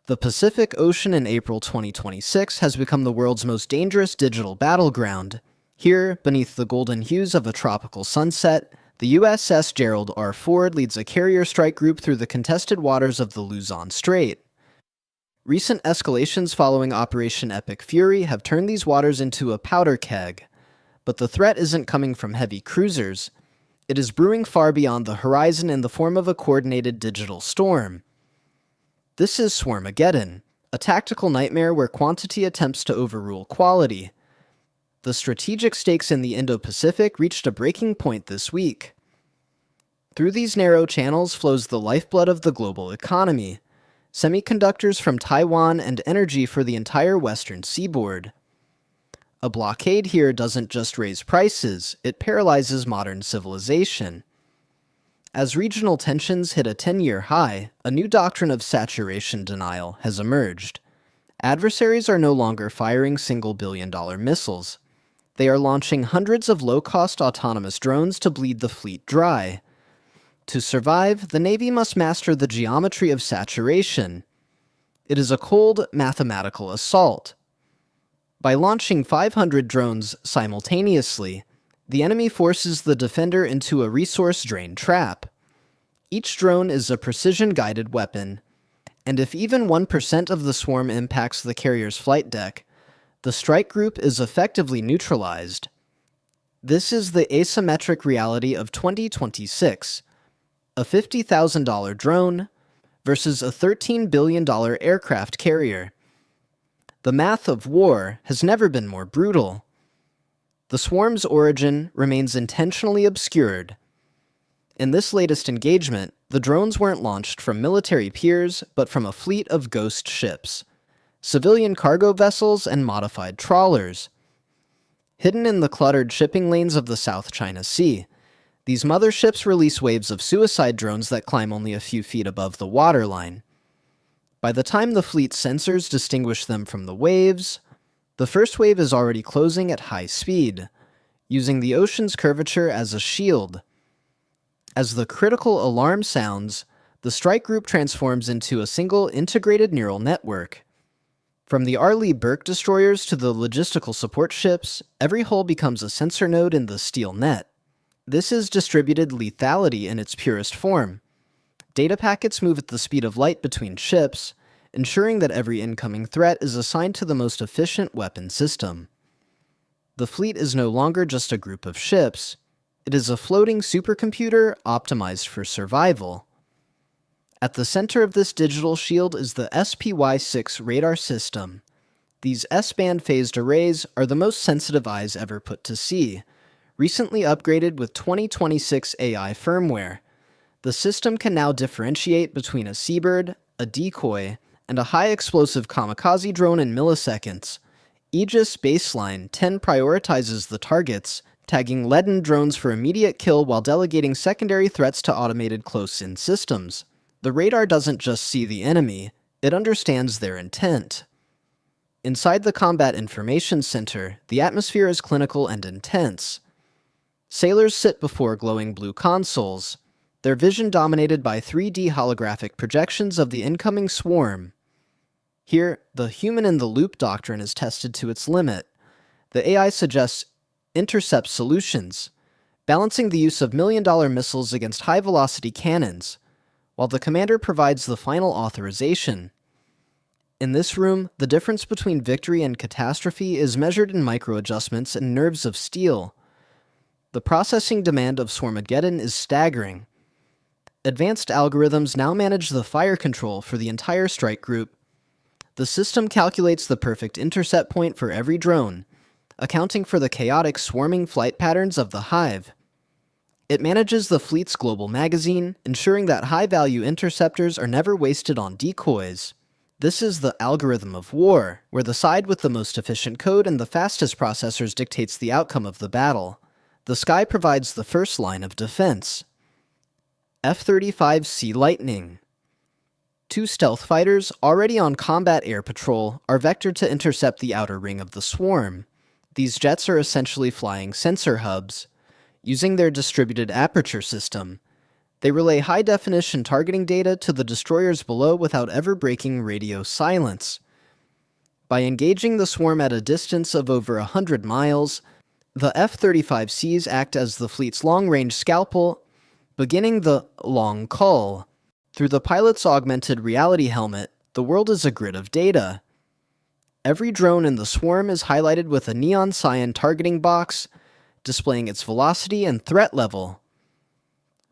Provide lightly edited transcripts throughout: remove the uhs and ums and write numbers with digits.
The Pacific Ocean in April 2026 has become the world's most dangerous digital battleground. Here, beneath the golden hues of a tropical sunset, the USS Gerald R leads a carrier strike group through the contested waters of the Luzon Strait. Recent escalations following Operation Epic Fury have turned these waters into a powder keg. But the threat isn't coming from heavy cruisers. It is brewing far beyond the horizon in the form of a coordinated digital storm. This is Swarmageddon, a tactical nightmare where quantity attempts to overrule quality. The strategic stakes in the Indo-Pacific reached a breaking point this week. Through these narrow channels flows the lifeblood of the global economy, semiconductors from Taiwan and energy for the entire western seaboard. A blockade here doesn't just raise prices, it paralyzes modern civilization. As regional tensions hit a 10-year high, a new doctrine of saturation denial has emerged. Adversaries are no longer firing single-billion-dollar missiles. They are launching hundreds of low-cost autonomous drones to bleed the fleet dry. To survive, the Navy must master the geometry of saturation. It is a cold, mathematical assault. By launching 500 drones simultaneously, the enemy forces the defender into a resource-drain trap. Each drone is a precision-guided weapon, and if even 1% of the swarm impacts the carrier's flight deck, the strike group is effectively neutralized. This is the asymmetric reality of 2026, a $50,000 drone versus a $13 billion aircraft carrier. The math of war has never been more brutal. The swarm's origin remains intentionally obscured. In this latest engagement, the drones weren't launched from military piers, but from a fleet of ghost ships, civilian cargo vessels, and modified trawlers. Hidden in the cluttered shipping lanes of the South China Sea, these motherships release waves of suicide drones that climb only a few feet above the waterline. By the time the fleet's sensors distinguish them from the waves, the first wave is already closing at high speed, using the ocean's curvature as a shield. As the critical alarm sounds, the strike group transforms into a single integrated neural network. From the Arleigh Burke destroyers to the logistical support ships, every hull becomes a sensor node in the steel net. This is distributed lethality in its purest form. Data packets move at the speed of light between ships, ensuring that every incoming threat is assigned to the most efficient weapon system. The fleet is no longer just a group of ships. It is a floating supercomputer optimized for survival. At the center of this digital shield is the SPY-6 radar system. These S-band phased arrays are the most sensitive eyes ever put to sea, recently upgraded with 2026 AI firmware. The system can now differentiate between a seabird, a decoy, and a high-explosive kamikaze drone in milliseconds. Aegis Baseline 10 prioritizes the targets, tagging leaden drones for immediate kill while delegating secondary threats to automated close-in systems. The radar doesn't just see the enemy, it understands their intent. Inside the Combat Information Center, the atmosphere is clinical and intense. Sailors sit before glowing blue consoles, their vision dominated by 3D holographic projections of the incoming swarm. Here, the human-in-the-loop doctrine is tested to its limit. The AI suggests intercept solutions, balancing the use of million-dollar missiles against high-velocity cannons, while the commander provides the final authorization. In this room, the difference between victory and catastrophe is measured in micro-adjustments and nerves of steel. The processing demand of Swarmageddon is staggering. Advanced algorithms now manage the fire control for the entire strike group. The system calculates the perfect intercept point for every drone, accounting for the chaotic swarming flight patterns of the Hive. It manages the fleet's global magazine, ensuring that high-value interceptors are never wasted on decoys. This is the algorithm of war, where the side with the most efficient code and the fastest processors dictates the outcome of the battle. The sky provides the first line of defense. F-35 Sea Lightning. 2 stealth fighters, already on combat air patrol, are vectored to intercept the outer ring of the swarm. These jets are essentially flying sensor hubs. Using their distributed aperture system, They relay high-definition targeting data to the destroyers below without ever breaking radio silence. By engaging the swarm at a distance of over 100 miles, the F-35Cs act as the fleet's long-range scalpel, beginning the long cull. Through the pilot's augmented reality helmet, the world is a grid of data. Every drone in the swarm is highlighted with a neon cyan targeting box, displaying its velocity and threat level.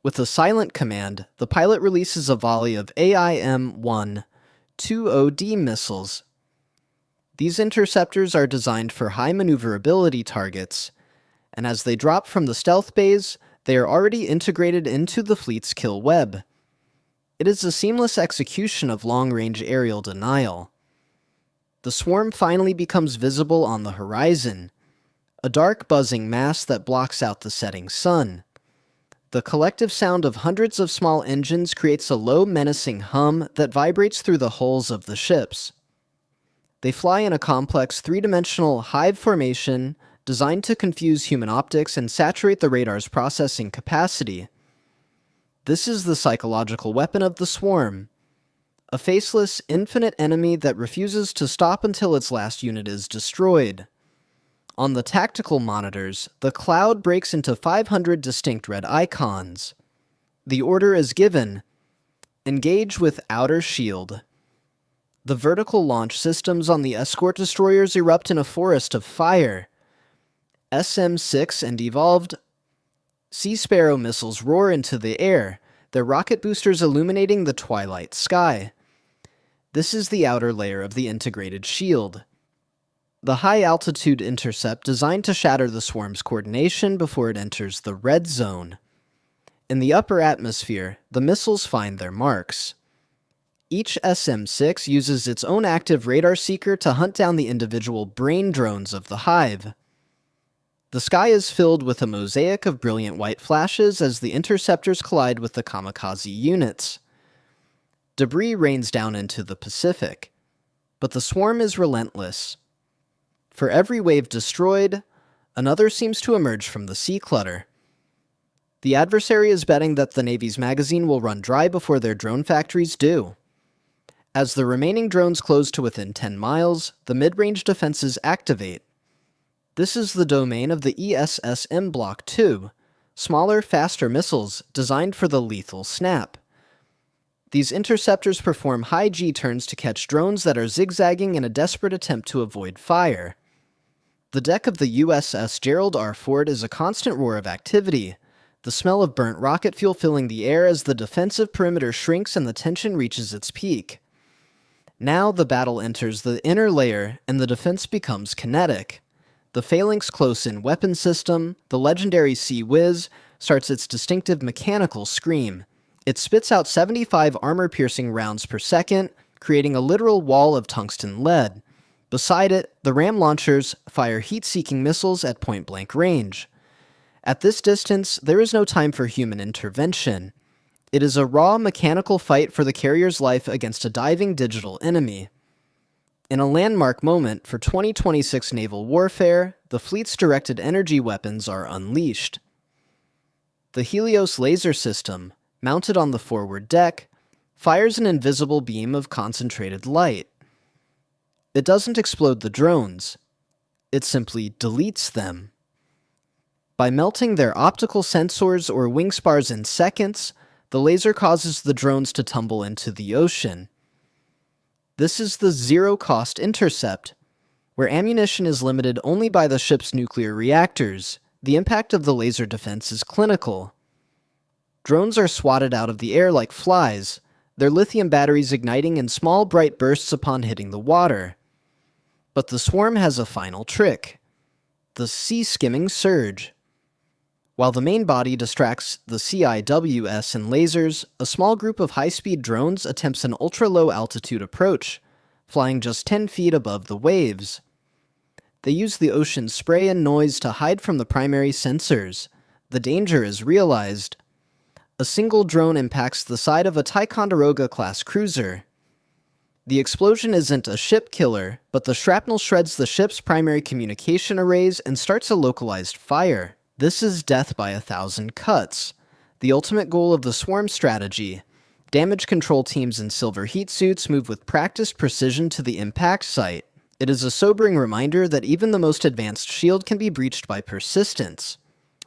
With a silent command, the pilot releases a volley of AIM-120D missiles. These interceptors are designed for high maneuverability targets, and as they drop from the stealth bays, they are already integrated into the fleet's kill web. It is a seamless execution of long-range aerial denial. The swarm finally becomes visible on the horizon, a dark buzzing mass that blocks out the setting sun. The collective sound of hundreds of small engines creates a low, menacing hum that vibrates through the hulls of the ships. They fly in a complex three-dimensional hive formation designed to confuse human optics and saturate the radar's processing capacity. This is the psychological weapon of the swarm, a faceless, infinite enemy that refuses to stop until its last unit is destroyed. On the tactical monitors, the cloud breaks into 500 distinct red icons. The order is given: engage with outer shield. The vertical launch systems on the escort destroyers erupt in a forest of fire. SM-6 and evolved Sea Sparrow missiles roar into the air, their rocket boosters illuminating the twilight sky. This is the outer layer of the integrated shield. The high-altitude intercept designed to shatter the swarm's coordination before it enters the red zone. In the upper atmosphere, the missiles find their marks. Each SM-6 uses its own active radar seeker to hunt down the individual brain drones of the Hive. The sky is filled with a mosaic of brilliant white flashes as the interceptors collide with the kamikaze units. Debris rains down into the Pacific, but the swarm is relentless. For every wave destroyed, another seems to emerge from the sea clutter. The adversary is betting that the Navy's magazine will run dry before their drone factories do. As the remaining drones close to within 10 miles, the mid-range defenses activate. This is the domain of the ESSM Block 2, smaller, faster missiles designed for the lethal snap. These interceptors perform high G-turns to catch drones that are zigzagging in a desperate attempt to avoid fire. The deck of the USS Gerald R is a constant roar of activity, the smell of burnt rocket fuel filling the air as the defensive perimeter shrinks and the tension reaches its peak. Now the battle enters the inner layer and the defense becomes kinetic. The Phalanx close-in weapon system, the legendary Sea Whiz, starts its distinctive mechanical scream. It spits out 75 armor-piercing rounds per second, creating a literal wall of tungsten lead. Beside it, the ram launchers fire heat-seeking missiles at point-blank range. At this distance, there is no time for human intervention. It is a raw, mechanical fight for the carrier's life against a diving digital enemy. In a landmark moment for 2026 naval warfare, the fleet's directed energy weapons are unleashed. The HELIOS laser system, mounted on the forward deck, fires an invisible beam of concentrated light. It doesn't explode the drones. It simply deletes them. By melting their optical sensors or wing spars in seconds, the laser causes the drones to tumble into the ocean. This is the zero-cost intercept, where ammunition is limited only by the ship's nuclear reactors. The impact of the laser defense is clinical. Drones are swatted out of the air like flies, their lithium batteries igniting in small bright bursts upon hitting the water. But the swarm has a final trick: the sea-skimming surge. While the main body distracts the CIWS and lasers, a small group of high-speed drones attempts an ultra-low altitude approach, flying just 10 feet above the waves. They use the ocean's spray and noise to hide from the primary sensors. The danger is realized. A single drone impacts the side of a Ticonderoga-class cruiser. The explosion isn't a ship killer, but the shrapnel shreds the ship's primary communication arrays and starts a localized fire. This is death by 1,000 cuts. The ultimate goal of the swarm strategy. Damage control teams in silver heat suits move with practiced precision to the impact site. It is a sobering reminder that even the most advanced shield can be breached by persistence.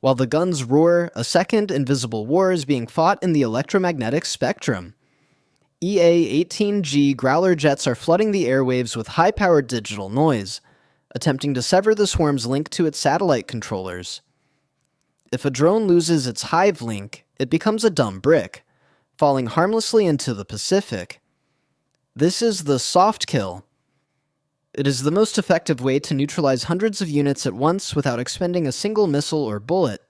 While the guns roar, a second invisible war is being fought in the electromagnetic spectrum. EA-18G Growler jets are flooding the airwaves with high-powered digital noise, attempting to sever the swarm's link to its satellite controllers. If a drone loses its Hive link, it becomes a dumb brick, falling harmlessly into the Pacific. This is the soft kill. It is the most effective way to neutralize hundreds of units at once without expending a single missile or bullet.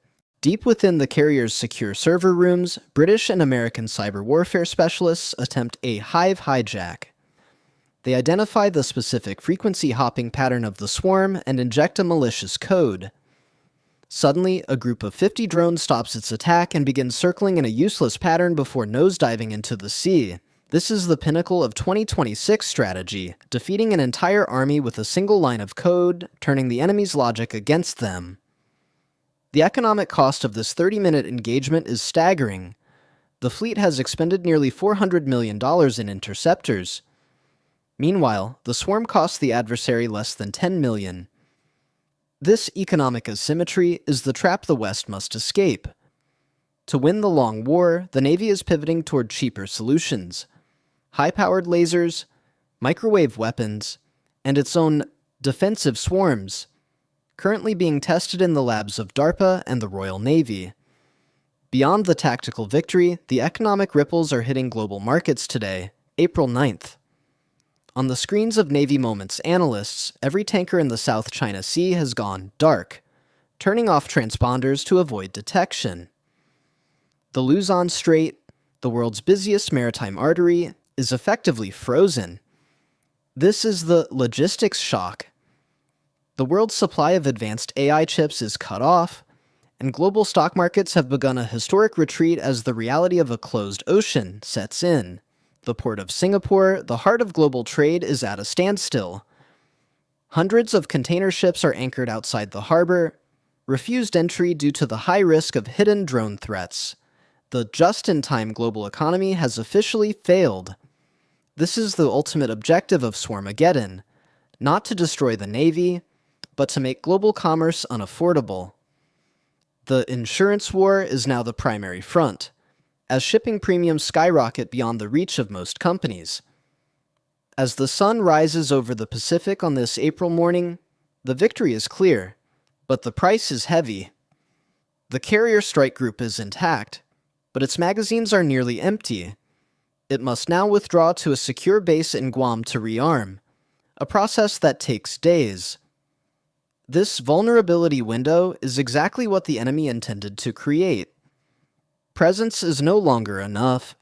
Deep within the carrier's secure server rooms, British and American cyber warfare specialists attempt a Hive hijack. They identify the specific frequency hopping pattern of the swarm and inject a malicious code. Suddenly, a group of 50 drones stops its attack and begins circling in a useless pattern before nosediving into the sea. This is the pinnacle of 2026 strategy, defeating an entire army with a single line of code, turning the enemy's logic against them. The economic cost of this 30-minute engagement is staggering. The fleet has expended nearly $400 million in interceptors. Meanwhile, the swarm costs the adversary less than $10 million. This economic asymmetry is the trap the West must escape. To win the long war, the Navy is pivoting toward cheaper solutions. High-powered lasers, microwave weapons, and its own defensive swarms, currently being tested in the labs of DARPA and the Royal Navy. Beyond the tactical victory, the economic ripples are hitting global markets today, April 9th. On the screens of Navy Moments analysts, every tanker in the South China Sea has gone dark, turning off transponders to avoid detection. The Luzon Strait, the world's busiest maritime artery, is effectively frozen. This is the logistics shock. The world's supply of advanced AI chips is cut off, and global stock markets have begun a historic retreat as the reality of a closed ocean sets in. The port of Singapore, the heart of global trade, is at a standstill. Hundreds of container ships are anchored outside the harbor, refused entry due to the high risk of hidden drone threats. The just-in-time global economy has officially failed. This is the ultimate objective of Swarmageddon, not to destroy the Navy, but to make global commerce unaffordable. The insurance war is now the primary front, as shipping premiums skyrocket beyond the reach of most companies. As the sun rises over the Pacific on this April morning, the victory is clear, but the price is heavy. The carrier strike group is intact, but its magazines are nearly empty. It must now withdraw to a secure base in Guam to rearm, a process that takes days. This vulnerability window is exactly what the enemy intended to create. Presence is no longer enough.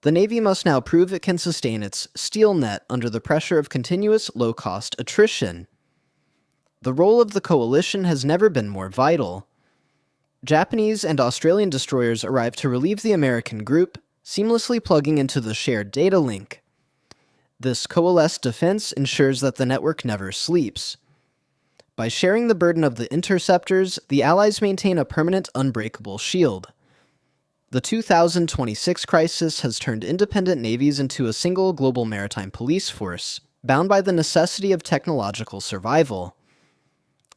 The Navy must now prove it can sustain its steel net under the pressure of continuous low-cost attrition. The role of the coalition has never been more vital. Japanese and Australian destroyers arrive to relieve the American group, seamlessly plugging into the shared data link. This coalesced defense ensures that the network never sleeps. By sharing the burden of the interceptors, the Allies maintain a permanent unbreakable shield. The 2026 crisis has turned independent navies into a single global maritime police force, bound by the necessity of technological survival.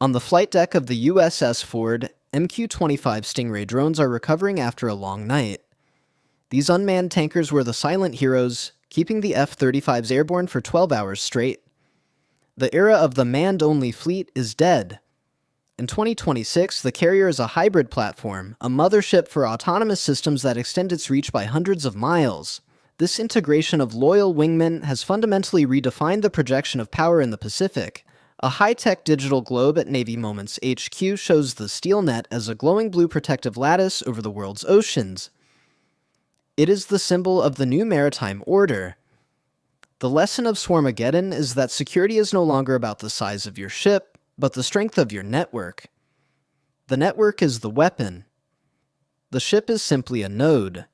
On the flight deck of the USS Ford, MQ-25 Stingray drones are recovering after a long night. These unmanned tankers were the silent heroes, keeping the F-35s airborne for 12 hours straight. The era of the manned-only fleet is dead. In 2026, the carrier is a hybrid platform, a mothership for autonomous systems that extend its reach by hundreds of miles. This integration of loyal wingmen has fundamentally redefined the projection of power in the Pacific. A high-tech digital globe at Navy Moments HQ shows the steel net as a glowing blue protective lattice over the world's oceans. It is the symbol of the new maritime order. The lesson of Swarmageddon is that security is no longer about the size of your ship, but the strength of your network. The network is the weapon. The ship is simply a node.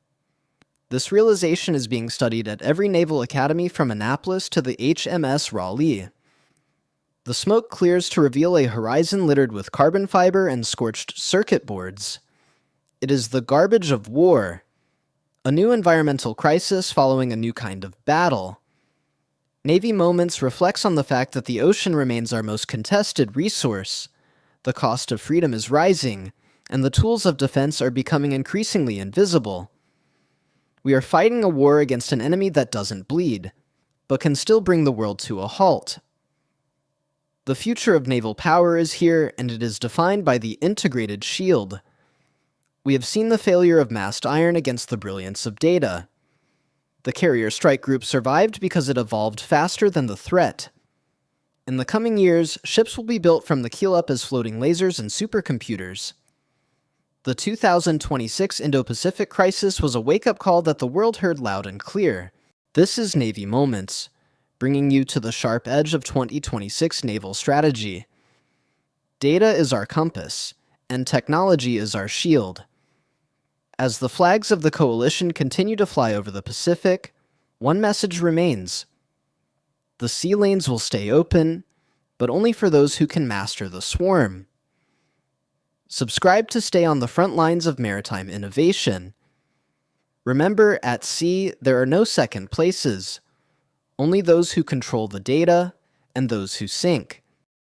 This realization is being studied at every naval academy from Annapolis to the HMS Raleigh. The smoke clears to reveal a horizon littered with carbon fiber and scorched circuit boards. It is the garbage of war, a new environmental crisis following a new kind of battle. Navy Moments reflects on the fact that the ocean remains our most contested resource. The cost of freedom is rising, and the tools of defense are becoming increasingly invisible. We are fighting a war against an enemy that doesn't bleed, but can still bring the world to a halt. The future of naval power is here, and it is defined by the integrated shield. We have seen the failure of massed iron against the brilliance of data. The carrier strike group survived because it evolved faster than the threat. In the coming years, ships will be built from the keel up as floating lasers and supercomputers. The 2026 Indo-Pacific crisis was a wake-up call that the world heard loud and clear. This is Navy Moments, bringing you to the sharp edge of 2026 naval strategy. Data is our compass, and technology is our shield. As the flags of the coalition continue to fly over the Pacific, one message remains. The sea lanes will stay open, but only for those who can master the swarm. Subscribe to stay on the front lines of maritime innovation. Remember, at sea, there are no second places, only those who control the data and those who sink.